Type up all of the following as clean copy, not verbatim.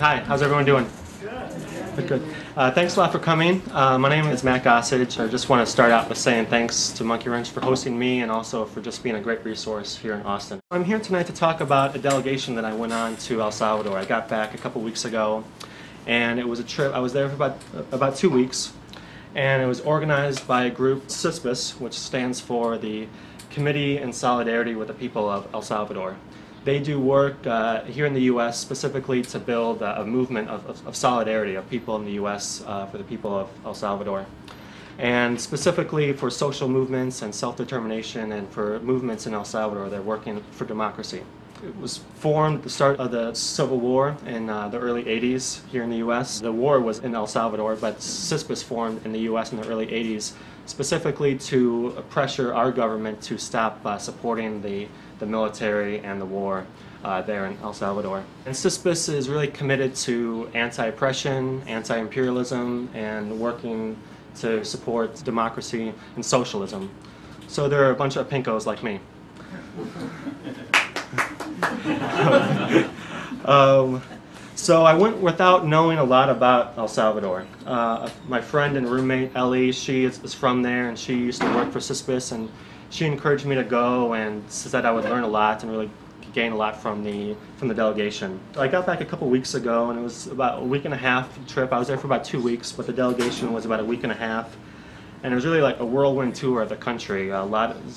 Hi, how's everyone doing? Good. Good. Thanks a lot for coming. My name is Matt Gossage. I just want to start out by saying thanks to Monkey Wrench for hosting me and also for just being a great resource here in Austin. I'm here tonight to talk about a delegation that I went on to El Salvador. I got back a couple weeks ago, and it was a trip. I was there for about 2 weeks, and it was organized by a group, CISPES, which stands for the Committee in Solidarity with the People of El Salvador. They do work here in the U.S. specifically to build a movement of solidarity of people in the U.S. For the people of El Salvador, and specifically for social movements and self-determination, and for movements in El Salvador. They're working for democracy. It was formed at the start of the Civil War in the early 80s here in the U.S. The war was in El Salvador, but CISPES formed in the U.S. in the early 80s specifically to pressure our government to stop supporting the military and the war there in El Salvador. And CISPES is really committed to anti-oppression, anti-imperialism, and working to support democracy and socialism. So there are a bunch of pinkos like me. So I went without knowing a lot about El Salvador. My friend and roommate Ellie, she is from there, and she used to work for CISPES, and she encouraged me to go and said I would learn a lot and really gain a lot from the delegation. I got back a couple weeks ago, and it was about a week and a half trip. I was there for about 2 weeks, but the delegation was about a week and a half. And it was really like a whirlwind tour of the country,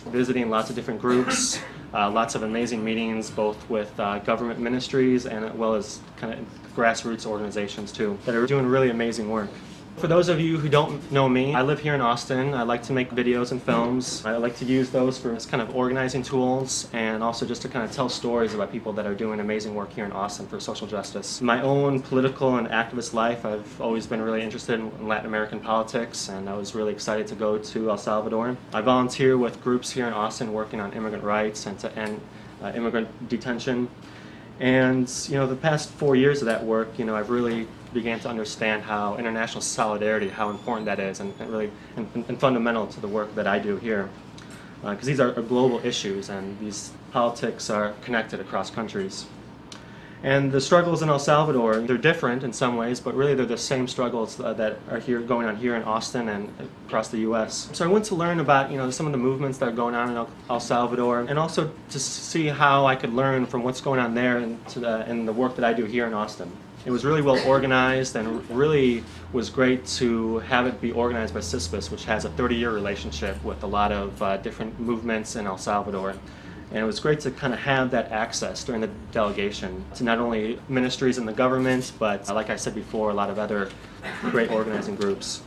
visiting lots of different groups, lots of amazing meetings, both with government ministries and as well as kind of grassroots organizations too, that are doing really amazing work. For those of you who don't know me, I live here in Austin. I like to make videos and films. I like to use those for kind of organizing tools, and also just to kind of tell stories about people that are doing amazing work here in Austin for social justice. My own political and activist life, I've always been really interested in Latin American politics, and I was really excited to go to El Salvador. I volunteer with groups here in Austin working on immigrant rights and to end immigrant detention. And the past 4 years of that work, I've really began to understand how international solidarity, how important that is, and really and fundamental to the work that I do here. Because these are global issues, and these politics are connected across countries. And the struggles in El Salvador, they're different in some ways, but really they're the same struggles that are going on here in Austin and across the U.S. So I went to learn about some of the movements that are going on in El Salvador, and also to see how I could learn from what's going on there and the work that I do here in Austin. It was really well organized, and really was great to have it be organized by CISPES, which has a 30-year relationship with a lot of different movements in El Salvador. And it was great to kind of have that access during the delegation to not only ministries and the government, but like I said before, a lot of other great organizing groups.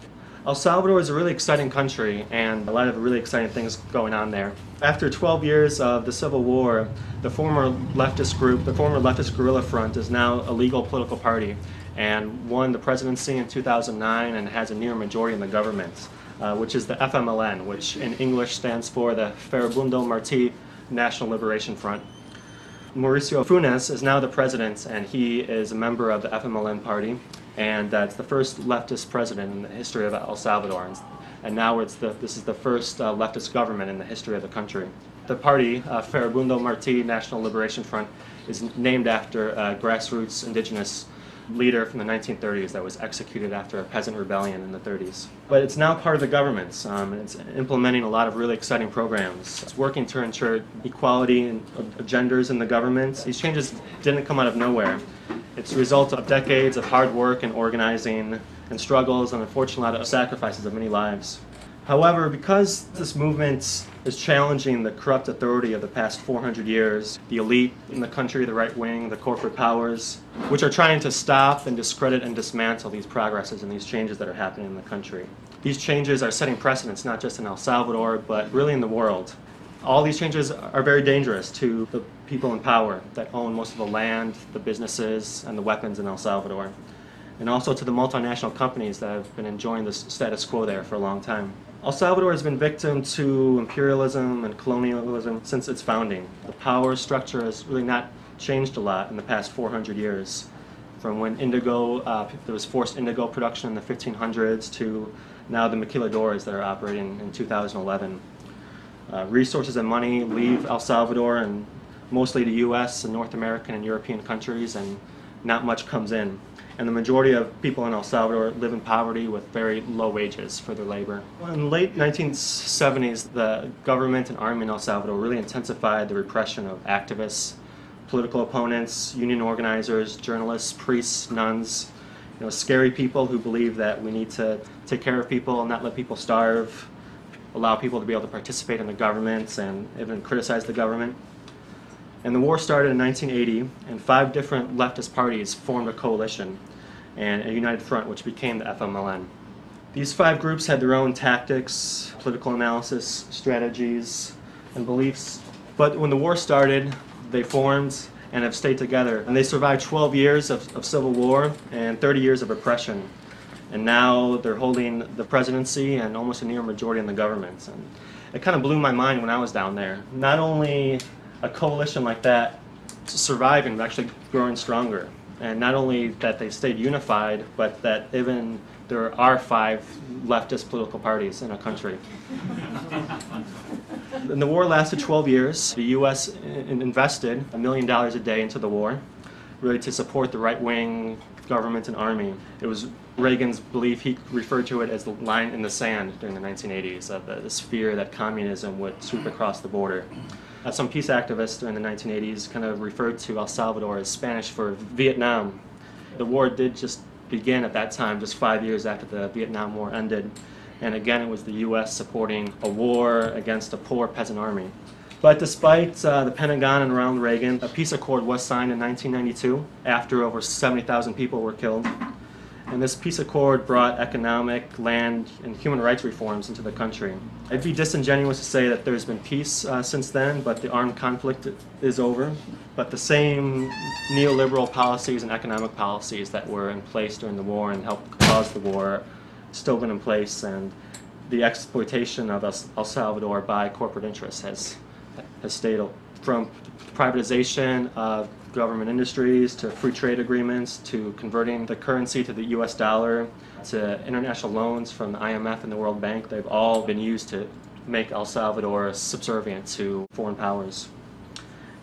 El Salvador is a really exciting country, and a lot of really exciting things going on there. After 12 years of the Civil War, the former leftist group, the former leftist guerrilla front, is now a legal political party and won the presidency in 2009 and has a near majority in the government, which is the FMLN, which in English stands for the Farabundo Martí National Liberation Front. Mauricio Funes is now the president, and he is a member of the FMLN party, and it's the first leftist president in the history of El Salvador, and now this is the first leftist government in the history of the country. The party, Farabundo Martí National Liberation Front, is named after a grassroots indigenous leader from the 1930s that was executed after a peasant rebellion in the 30s. But it's now part of the government, and it's implementing a lot of really exciting programs. It's working to ensure equality of genders in the government. These changes didn't come out of nowhere. It's a result of decades of hard work and organizing and struggles, and unfortunately a lot of sacrifices of many lives. However, because this movement is challenging the corrupt authority of the past 400 years, the elite in the country, the right wing, the corporate powers, which are trying to stop and discredit and dismantle these progresses and these changes that are happening in the country. These changes are setting precedents not just in El Salvador, but really in the world. All these changes are very dangerous to the people in power that own most of the land, the businesses, and the weapons in El Salvador, and also to the multinational companies that have been enjoying the status quo there for a long time. El Salvador has been victim to imperialism and colonialism since its founding. The power structure has really not changed a lot in the past 400 years. From when there was forced indigo production in the 1500s to now the maquiladoras that are operating in 2011. Resources and money leave El Salvador and mostly to U.S. and North American and European countries, and not much comes in. And the majority of people in El Salvador live in poverty with very low wages for their labor. In the late 1970s, the government and army in El Salvador really intensified the repression of activists, political opponents, union organizers, journalists, priests, nuns, scary people who believe that we need to take care of people and not let people starve, allow people to be able to participate in the government and even criticize the government. And the war started in 1980, and 5 different leftist parties formed a coalition and a united front, which became the FMLN. These 5 groups had their own tactics, political analysis, strategies, and beliefs. But when the war started, they formed and have stayed together. And they survived 12 years of civil war and 30 years of oppression. And now they're holding the presidency and almost a near majority in the government. And it kind of blew my mind when I was down there. Not only a coalition like that surviving, but actually growing stronger. And not only that they stayed unified, but that even there are 5 leftist political parties in a country. And the war lasted 12 years. The U.S. invested $1 million a day into the war, really to support the right-wing government and army. It was Reagan's belief, he referred to it as the line in the sand during the 1980s, of this fear that communism would sweep across the border. Some peace activists during the 1980s kind of referred to El Salvador as Spanish for Vietnam. The war did just begin at that time, just 5 years after the Vietnam War ended. And again, it was the U.S. supporting a war against a poor peasant army. But despite the Pentagon and Ronald Reagan, a peace accord was signed in 1992 after over 70,000 people were killed. And this peace accord brought economic, land, and human rights reforms into the country. It'd be disingenuous to say that there's been peace since then, but the armed conflict is over. But the same neoliberal policies and economic policies that were in place during the war and helped cause the war still been in place, and the exploitation of El Salvador by corporate interests has stayed, from privatization of government industries to free trade agreements to converting the currency to the US dollar to international loans from the IMF and the World Bank. They've all been used to make El Salvador subservient to foreign powers.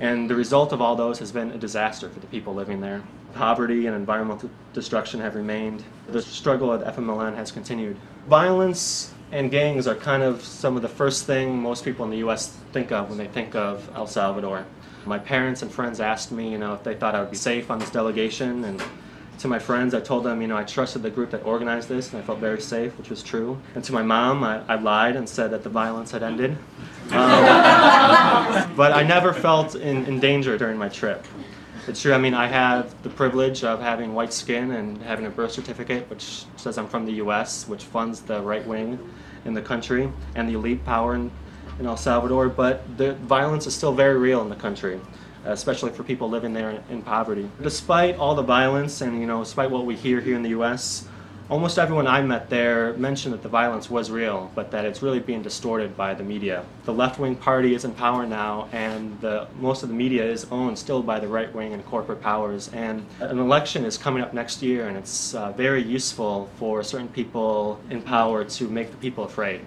And the result of all those has been a disaster for the people living there. Poverty and environmental destruction have remained. The struggle of the FMLN has continued. Violence and gangs are kind of some of the first thing most people in the U.S. think of when they think of El Salvador. My parents and friends asked me, if they thought I would be safe on this delegation, and to my friends, I told them, I trusted the group that organized this, and I felt very safe, which was true. And to my mom, I lied and said that the violence had ended. But I never felt in danger during my trip. It's true, I have the privilege of having white skin and having a birth certificate which says I'm from the U.S., which funds the right wing in the country and the elite power in El Salvador, but the violence is still very real in the country, especially for people living there in poverty. Despite all the violence and, despite what we hear here in the U.S., almost everyone I met there mentioned that the violence was real, but that it's really being distorted by the media. The left-wing party is in power now, and most of the media is owned still by the right-wing and corporate powers. And an election is coming up next year, and it's very useful for certain people in power to make the people afraid.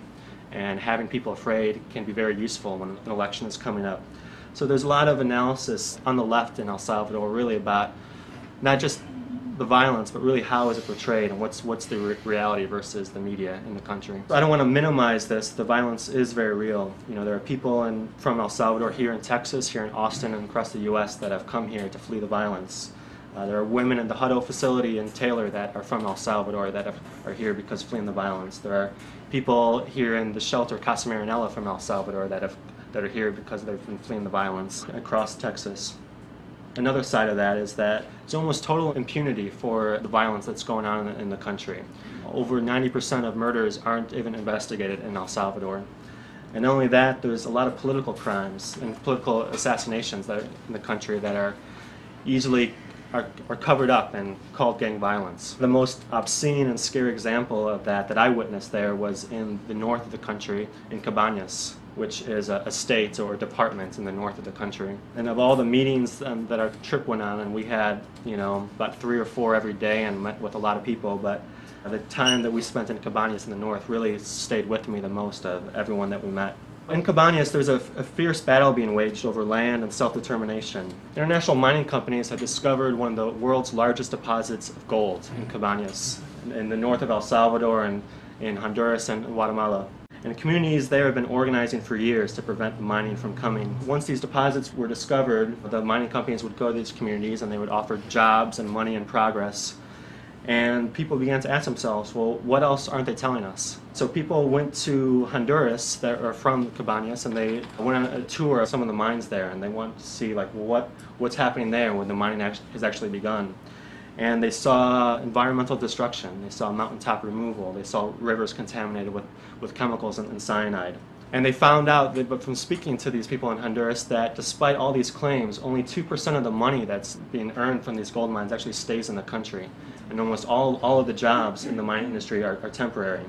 And having people afraid can be very useful when an election is coming up. So there's a lot of analysis on the left in El Salvador really about not just the violence, but really how is it portrayed and what's the reality versus the media in the country. I don't want to minimize this. The violence is very real. There are people from El Salvador here in Texas, here in Austin, and across the U.S. that have come here to flee the violence. There are women in the Hutto facility in Taylor that are from El Salvador that are here because fleeing the violence. There are people here in the shelter Casa Marinella from El Salvador that are here because they've been fleeing the violence across Texas. Another side of that is that there's almost total impunity for the violence that's going on in the country. Over 90% of murders aren't even investigated in El Salvador. And not only that, there's a lot of political crimes and political assassinations that are in the country that are easily are covered up and called gang violence. The most obscene and scary example of that I witnessed there was in the north of the country, in Cabañas, which is a state or a department in the north of the country. And of all the meetings that our trip went on, and we had about 3 or 4 every day and met with a lot of people, but the time that we spent in Cabañas in the north really stayed with me the most of everyone that we met. In Cabañas, there's a fierce battle being waged over land and self-determination. International mining companies have discovered one of the world's largest deposits of gold in Cabañas, in the north of El Salvador and in Honduras and Guatemala. And communities there have been organizing for years to prevent the mining from coming. Once these deposits were discovered, the mining companies would go to these communities and they would offer jobs and money and progress. And people began to ask themselves, well, what else aren't they telling us? So people went to Honduras that are from Cabañas, and they went on a tour of some of the mines there, and they wanted to see like what's happening there when the mining has actually begun. And they saw environmental destruction, they saw mountaintop removal, they saw rivers contaminated with chemicals and cyanide. And they found out that, but from speaking to these people in Honduras, that despite all these claims, only 2% of the money that's being earned from these gold mines actually stays in the country. And almost all of the jobs in the mining industry are temporary.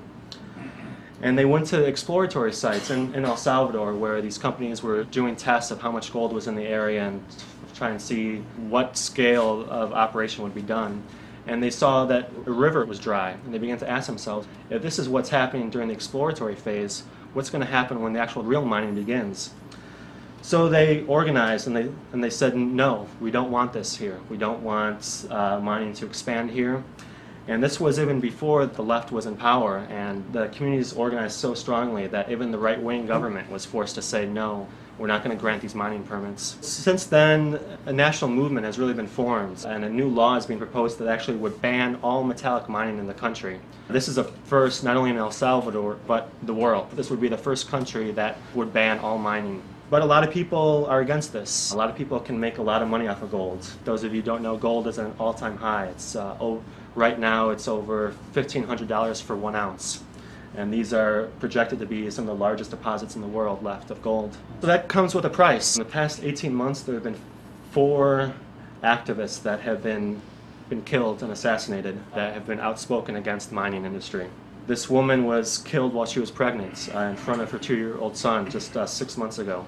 And they went to exploratory sites in El Salvador where these companies were doing tests of how much gold was in the area and trying to see what scale of operation would be done. And they saw that the river was dry, and they began to ask themselves, if this is what's happening during the exploratory phase, what's going to happen when the actual real mining begins? So they organized and they said, no, we don't want this here. We don't want mining to expand here. And this was even before the left was in power, and the communities organized so strongly that even the right-wing government was forced to say, no, we're not going to grant these mining permits. Since then, a national movement has really been formed, and a new law is being proposed that actually would ban all metallic mining in the country. This is a first not only in El Salvador, but the world. This would be the first country that would ban all mining. But a lot of people are against this. A lot of people can make a lot of money off of gold. Those of you who don't know, gold is at an all-time high. It's right now it's over $1,500 for 1 ounce. And these are projected to be some of the largest deposits in the world left of gold. So that comes with a price. In the past 18 months, there have been 4 activists that have been killed and assassinated that have been outspoken against the mining industry. This woman was killed while she was pregnant in front of her 2-year-old son just 6 months ago.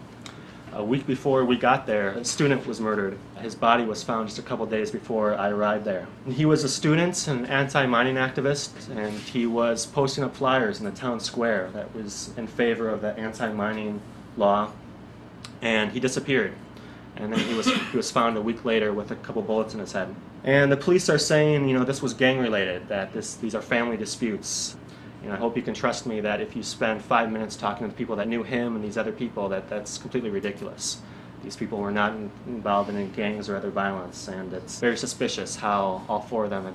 A week before we got there, a student was murdered. His body was found just a couple days before I arrived there. He was a student, an anti-mining activist, and he was posting up flyers in the town square that was in favor of the anti-mining law, and he disappeared. And then he was found a week later with a couple bullets in his head. And the police are saying, you know, this was gang-related, that these are family disputes. I hope you can trust me that if you spend 5 minutes talking to the people that knew him and these other people, that's completely ridiculous. These people were not involved in any gangs or other violence, and it's very suspicious how all 4 of them had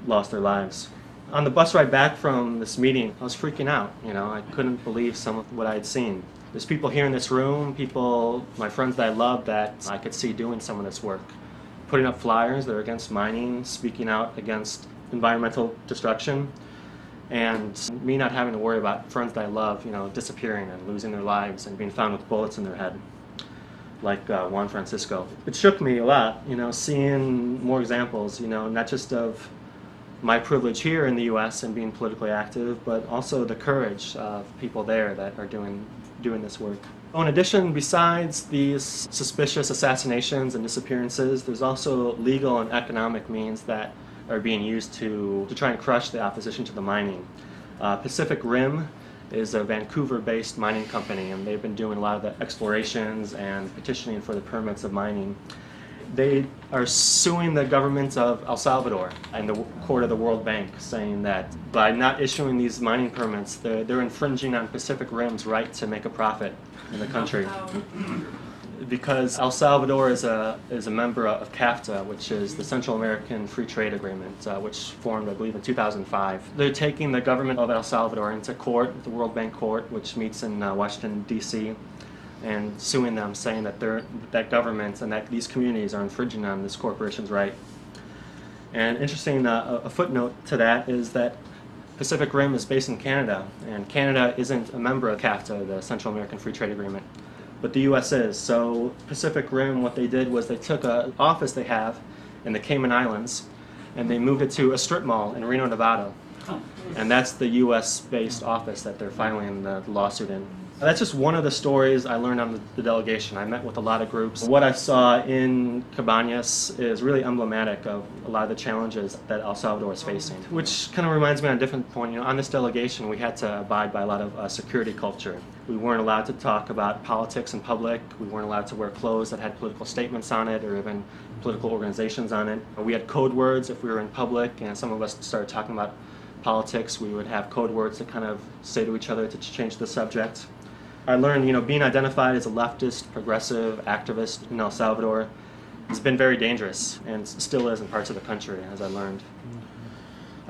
lost their lives. On the bus ride back from this meeting, I was freaking out. I couldn't believe some of what I had seen. There's people here in this room, people, my friends that I love, that I could see doing some of this work. Putting up flyers that are against mining, speaking out against environmental destruction. And me not having to worry about friends that I love, disappearing and losing their lives and being found with bullets in their head, like Juan Francisco. It shook me a lot, seeing more examples, not just of my privilege here in the U.S. and being politically active, but also the courage of people there that are doing this work. In addition, besides these suspicious assassinations and disappearances, there's also legal and economic means that are being used to try and crush the opposition to the mining. Pacific Rim is a Vancouver-based mining company, and they've been doing a lot of the explorations and petitioning for the permits of mining. They are suing the government of El Salvador and the court of the World Bank, saying that by not issuing these mining permits, they're infringing on Pacific Rim's right to make a profit in the country. Because El Salvador is a member of CAFTA, which is the Central American Free Trade Agreement, which formed, I believe, in 2005. They're taking the government of El Salvador into court, the World Bank Court, which meets in Washington, D.C., and suing them, saying that that government and that these communities are infringing on this corporation's right. And interesting, a footnote to that is that Pacific Rim is based in Canada, and Canada isn't a member of CAFTA, the Central American Free Trade Agreement. But the U.S. is. So Pacific Rim, what they did was they took an office they have in the Cayman Islands and they moved it to a strip mall in Reno, Nevada. And that's the US-based office that they're filing the lawsuit in. That's just one of the stories I learned on the delegation. I met with a lot of groups. What I saw in Cabañas is really emblematic of a lot of the challenges that El Salvador is facing, which kind of reminds me on a different point. On this delegation, we had to abide by a lot of security culture. We weren't allowed to talk about politics in public. We weren't allowed to wear clothes that had political statements on it or even political organizations on it. We had code words if we were in public, and some of us started talking about politics. We would have code words to kind of say to each other to change the subject. I learned, being identified as a leftist, progressive activist in El Salvador has been very dangerous, and still is in parts of the country, as I learned.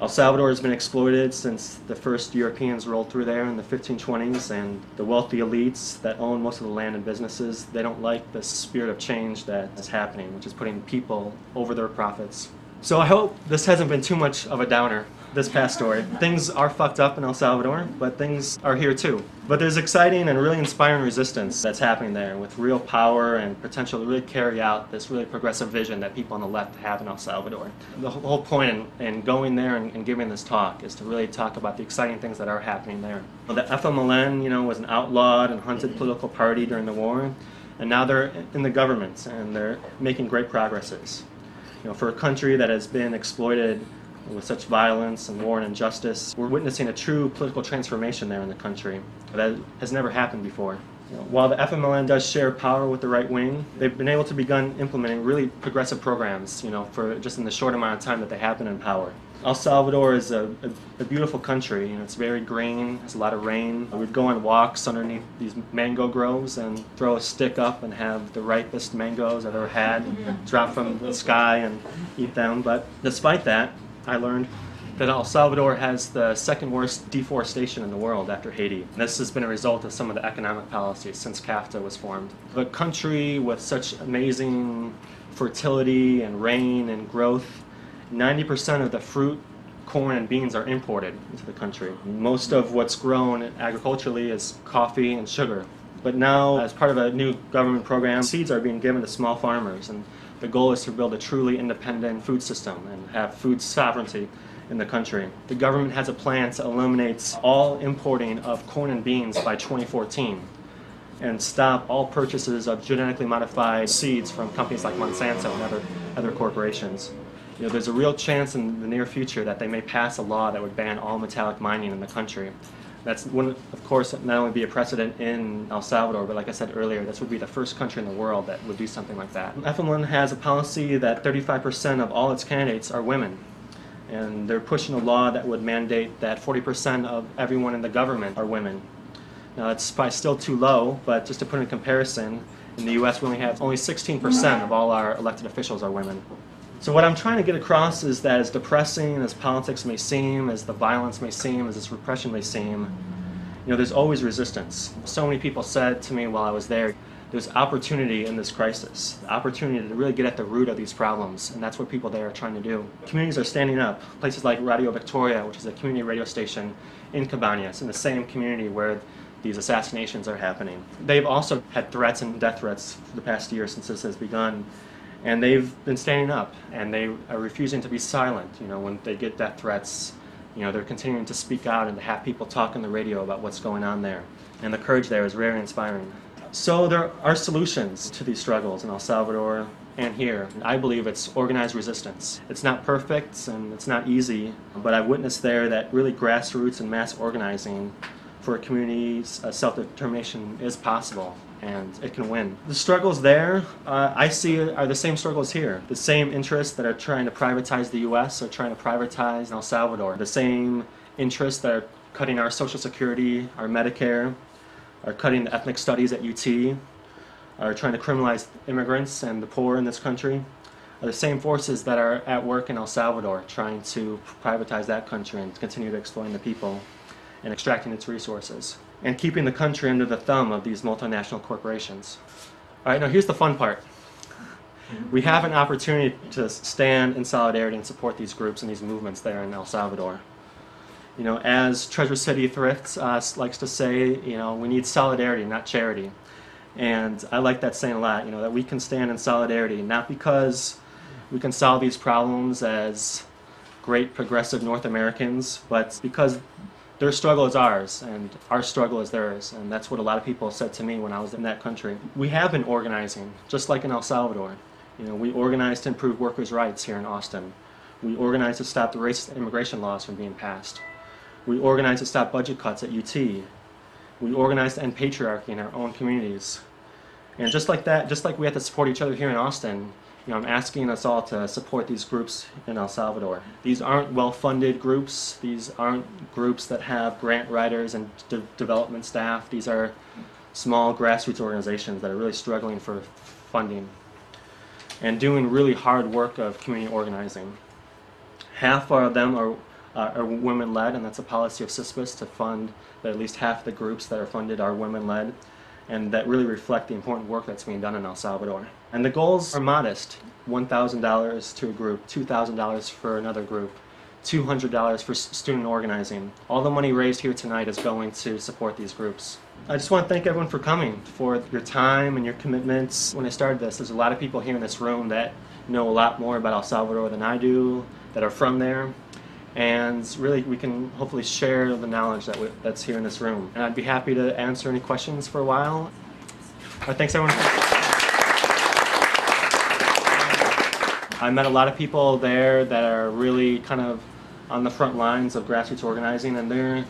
El Salvador has been exploited since the first Europeans rolled through there in the 1520s, and the wealthy elites that own most of the land and businesses, they don't like the spirit of change that is happening, which is putting people over their profits. So I hope this hasn't been too much of a downer, this past story. Things are fucked up in El Salvador, but things are here too. But there's exciting and really inspiring resistance that's happening there with real power and potential to really carry out this really progressive vision that people on the left have in El Salvador. The whole point in going there and giving this talk is to really talk about the exciting things that are happening there. The FMLN, was an outlawed and hunted political party during the war, and now they're in the government and they're making great progresses. For a country that has been exploited with such violence and war and injustice, we're witnessing a true political transformation there in the country that has never happened before. While the FMLN does share power with the right wing, they've been able to begin implementing really progressive programs, for just in the short amount of time that they have been in power. El Salvador is a beautiful country. It's very green, has a lot of rain. We'd go on walks underneath these mango groves and throw a stick up and have the ripest mangoes I've ever had drop from the sky and eat them. But despite that, I learned that El Salvador has the second worst deforestation in the world after Haiti. And this has been a result of some of the economic policies since CAFTA was formed. A country with such amazing fertility and rain and growth, 90% of the fruit, corn, and beans are imported into the country. Most of what's grown agriculturally is coffee and sugar. But now, as part of a new government program, seeds are being given to small farmers, and the goal is to build a truly independent food system and have food sovereignty in the country. The government has a plan to eliminate all importing of corn and beans by 2014 and stop all purchases of genetically modified seeds from companies like Monsanto and other corporations. There's a real chance in the near future that they may pass a law that would ban all metallic mining in the country. That's, of course, not only be a precedent in El Salvador, but like I said earlier, this would be the first country in the world that would do something like that. FMLN has a policy that 35% of all its candidates are women, and they're pushing a law that would mandate that 40% of everyone in the government are women. Now, it's probably still too low, but just to put in comparison, in the U.S. we only have 16% of all our elected officials are women. So what I'm trying to get across is that as depressing as politics may seem, as the violence may seem, as this repression may seem, there's always resistance. So many people said to me while I was there's opportunity in this crisis, the opportunity to really get at the root of these problems, and that's what people there are trying to do. Communities are standing up. Places like Radio Victoria, which is a community radio station in Cabañas, in the same community where these assassinations are happening. They've also had threats and death threats for the past year since this has begun. And they've been standing up, and they are refusing to be silent. When they get death threats, they're continuing to speak out and to have people talk on the radio about what's going on there. And the courage there is very inspiring. So there are solutions to these struggles in El Salvador and here. I believe it's organized resistance. It's not perfect and it's not easy, but I've witnessed there that really grassroots and mass organizing for a community's self-determination is possible, and it can win. The struggles there, I see, are the same struggles here. The same interests that are trying to privatize the U.S. are trying to privatize El Salvador. The same interests that are cutting our Social Security, our Medicare, are cutting the ethnic studies at UT, are trying to criminalize immigrants and the poor in this country, are the same forces that are at work in El Salvador trying to privatize that country and continue to exploit the people and extracting its resources, and keeping the country under the thumb of these multinational corporations. All right, now here's the fun part. We have an opportunity to stand in solidarity and support these groups and these movements there in El Salvador. As Treasure City Thrift likes to say, we need solidarity, not charity. And I like that saying a lot, that we can stand in solidarity, not because we can solve these problems as great progressive North Americans, but because their struggle is ours and our struggle is theirs, and that's what a lot of people said to me when I was in that country. We have been organizing, just like in El Salvador. You know, we organized to improve workers' rights here in Austin. We organized to stop the racist immigration laws from being passed. We organized to stop budget cuts at UT. We organized to end patriarchy in our own communities. And just like that, just like we have to support each other here in Austin, you know, I'm asking us all to support these groups in El Salvador. These aren't well-funded groups. These aren't groups that have grant writers and development staff. These are small grassroots organizations that are really struggling for funding and doing really hard work of community organizing. Half of them are women-led, and that's a policy of CISPES to fund that at least half the groups that are funded are women-led, and that really reflect the important work that's being done in El Salvador. And the goals are modest: $1,000 to a group, $2,000 for another group, $200 for student organizing. All the money raised here tonight is going to support these groups. I just want to thank everyone for coming, for your time and your commitments. When I started this, there's a lot of people here in this room that know a lot more about El Salvador than I do, that are from there. And really, we can hopefully share the knowledge that's here in this room. And I'd be happy to answer any questions for a while. Thanks, everyone. I met a lot of people there that are really kind of on the front lines of grassroots organizing, and they're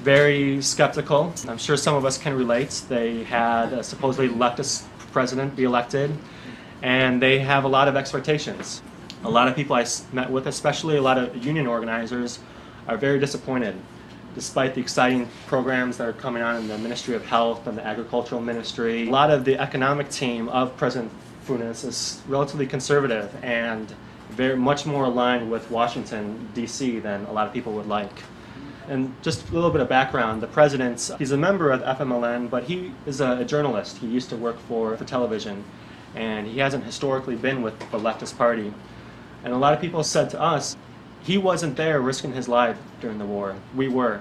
very skeptical. I'm sure some of us can relate. They had a supposedly leftist president be elected, and they have a lot of expectations. A lot of people I met with, especially a lot of union organizers, are very disappointed, despite the exciting programs that are coming on in the Ministry of Health and the Agricultural Ministry. A lot of the economic team of President Funes is relatively conservative and very much more aligned with Washington, D.C. than a lot of people would like. And just a little bit of background, the president, he's a member of the FMLN, but he is a journalist. He used to work for television, and he hasn't historically been with the leftist party. And a lot of people said to us, he wasn't there risking his life during the war. We were.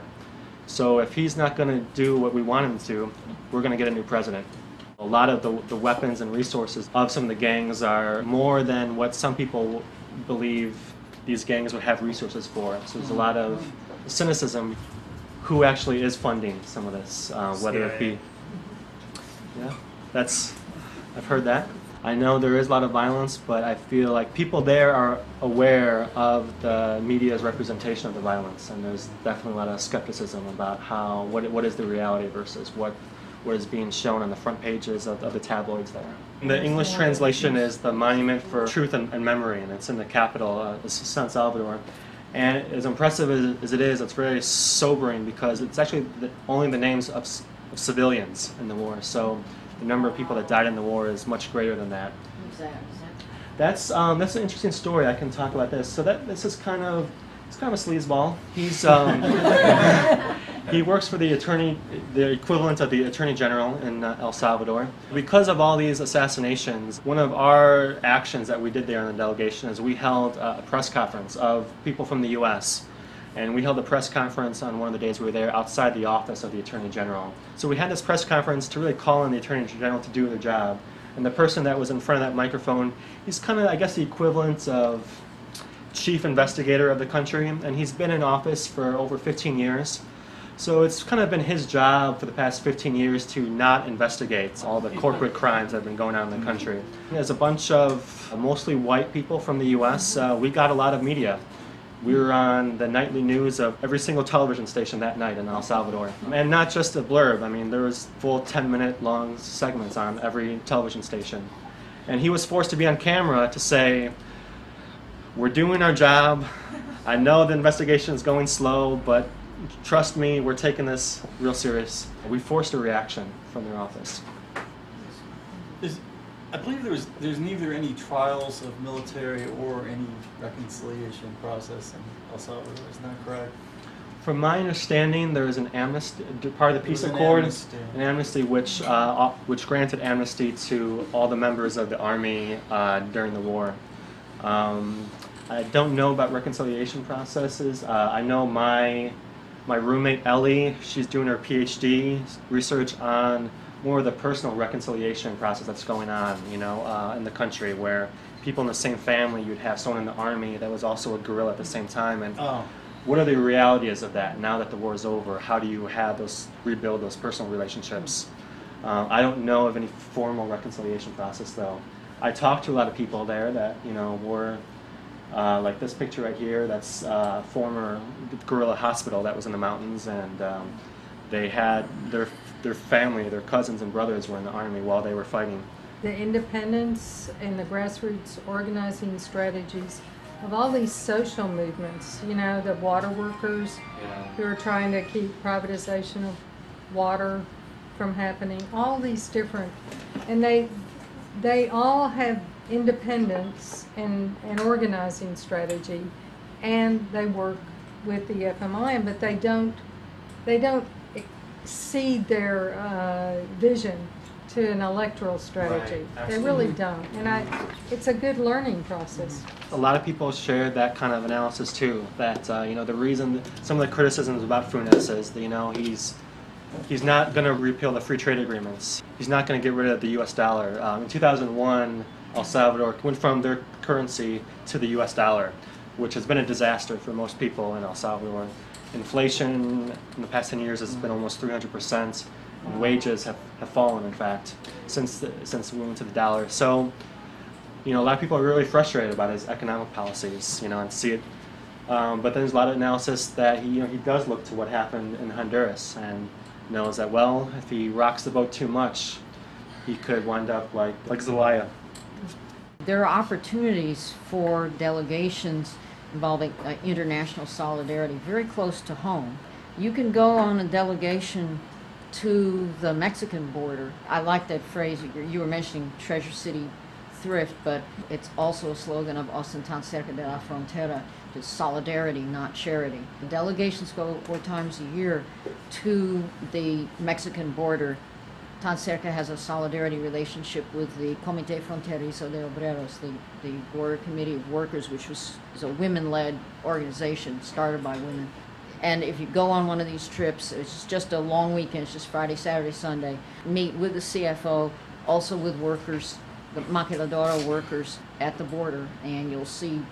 So if he's not going to do what we want him to, we're going to get a new president. A lot of the weapons and resources of some of the gangs are more than what some people believe these gangs would have resources for. So there's a lot of cynicism. Who actually is funding some of this, whether it be... Yeah, I've heard that. I know there is a lot of violence, but I feel like people there are aware of the media's representation of the violence, and there's definitely a lot of skepticism about what is the reality versus what is being shown on the front pages of the tabloids there. The English translation is the Monument for Truth and Memory, and it's in the capital, San Salvador. And as impressive as it is, it's very sobering because it's actually only the names of civilians in the war. So the number of people that died in the war is much greater than that. Who's that? That's an interesting story. I can talk about this. So this is kind of a sleazeball. He's he works for the equivalent of the Attorney General in El Salvador. Because of all these assassinations, one of our actions that we did there in the delegation is we held a press conference of people from the U.S. And we held a press conference on one of the days we were there outside the office of the Attorney General. So we had this press conference to really call on the Attorney General to do their job. And the person that was in front of that microphone, he's kind of, I guess, the equivalent of chief investigator of the country. And he's been in office for over 15 years. So it's kind of been his job for the past 15 years to not investigate all the corporate crimes that have been going on in the country. As a bunch of mostly white people from the U.S., we got a lot of media. We were on the nightly news of every single television station that night in El Salvador. And not just a blurb, I mean, there was full 10-minute long segments on every television station. And he was forced to be on camera to say, we're doing our job, I know the investigation is going slow, but trust me, we're taking this real serious. We forced a reaction from their office. I believe there's neither any trials of military or any reconciliation process in El Salvador. Isn't that correct? From my understanding, there is an amnesty, part of the peace accord, an amnesty which granted amnesty to all the members of the army during the war. I don't know about reconciliation processes. I know my roommate Ellie, she's doing her PhD research on more of the personal reconciliation process that's going on, in the country, where people in the same family, you'd have someone in the army that was also a guerrilla at the same time. And Oh. what are the realities of that now that the war is over? How do you rebuild those personal relationships? I don't know of any formal reconciliation process, though. I talked to a lot of people there that were like this picture right here. That's a former guerrilla hospital that was in the mountains, and they had their family, their cousins and brothers were in the army while they were fighting. The independence and the grassroots organizing strategies of all these social movements, the water workers who are trying to keep privatization of water from happening, all these different, and they all have independence and organizing strategy, and they work with the FMI, but they don't exceed their vision to an electoral strategy. Right, they really don't, and it's a good learning process. A lot of people shared that kind of analysis too. That the reason some of the criticisms about Funes is that he's not going to repeal the free trade agreements. He's not going to get rid of the U.S. dollar. In 2001, El Salvador went from their currency to the U.S. dollar, which has been a disaster for most people in El Salvador. Inflation in the past 10 years has been almost 300%, and wages have fallen, in fact, since we went to the dollar. So, a lot of people are really frustrated about his economic policies, and see it. But then there's a lot of analysis that he does look to what happened in Honduras and knows that, well, if he rocks the boat too much, he could wind up like Zelaya. There are opportunities for delegations involving international solidarity very close to home. You can go on a delegation to the Mexican border. I like that phrase. You were mentioning Treasure City Thrift, but it's also a slogan of Austin Tan Cerca de la Frontera, just solidarity, not charity. The delegations go 4 times a year to the Mexican border. Tan Cerca has a solidarity relationship with the Comité Fronterizo de Obreros, the Border Committee of Workers, which is a women-led organization started by women. And if you go on one of these trips, it's just a long weekend, it's just Friday, Saturday, Sunday, meet with the CFO, also with workers, the maquiladora workers at the border, and you'll see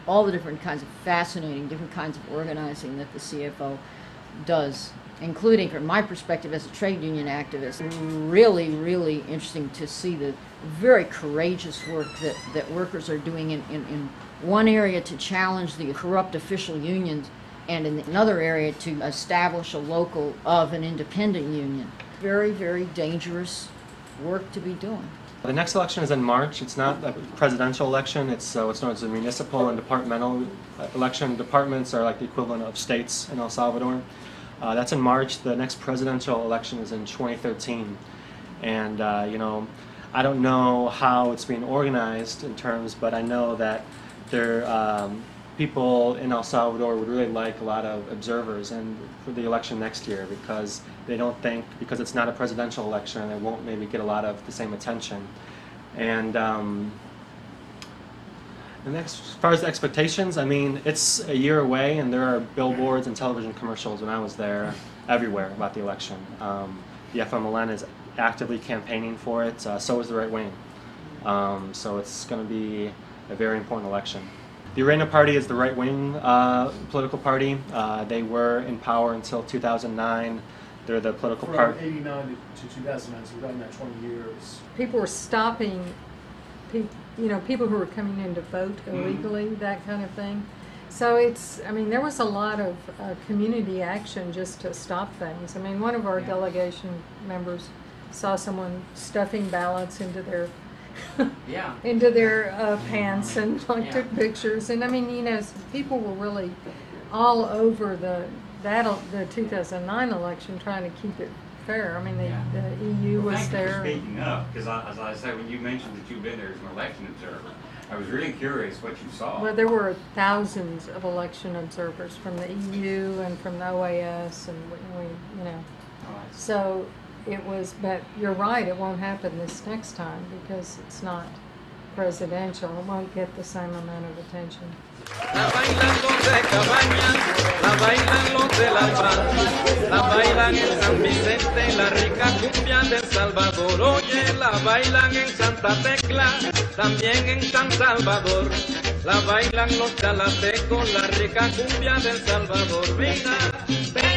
all the different kinds of fascinating, different kinds of organizing that the CFO does, including, from my perspective as a trade union activist, really, really interesting to see the very courageous work that workers are doing in one area to challenge the corrupt official unions, and in another area to establish a local of an independent union. Very, very dangerous work to be doing. The next election is in March. It's not a presidential election. It's what's known as a municipal and departmental election. Departments are like the equivalent of states in El Salvador. That's in March. The next presidential election is in 2013. And, I don't know how it's being organized in terms, but I know that people in El Salvador would really like a lot of observers for the election next year, because they don't think, because it's not a presidential election, they won't maybe get a lot of the same attention. And as far as the expectations, it's a year away, and there are billboards and television commercials when I was there everywhere about the election. The FMLN is actively campaigning for it, so is the right wing. So it's going to be a very important election. The Arena Party is the right-wing political party. They were in power until 2009. They're the political party. From 89 to 2009, so we're talking about 20 years. People were stopping, people who were coming in to vote illegally, that kind of thing. So there was a lot of community action just to stop things. One of our delegation members saw someone stuffing ballots into their pants and took pictures, and people were really all over the 2009 election trying to keep it fair. The EU was there. Thank you for speaking up, because as I said, when you mentioned that you've been there as an election observer, I was really curious what you saw. Well, there were thousands of election observers from the EU and from the OAS, and so it was, but you're right, it won't happen this next time because it's not presidential. It won't get the same amount of attention. La bailan los de Cabaña, la bailan los de La Paz, la bailan en San Vicente, la rica cumbia de Salvador, oye. la bailan en Santa Tecla, también en San Salvador. La bailan los chalatecos, la rica cumbia del Salvador. Venga, venga.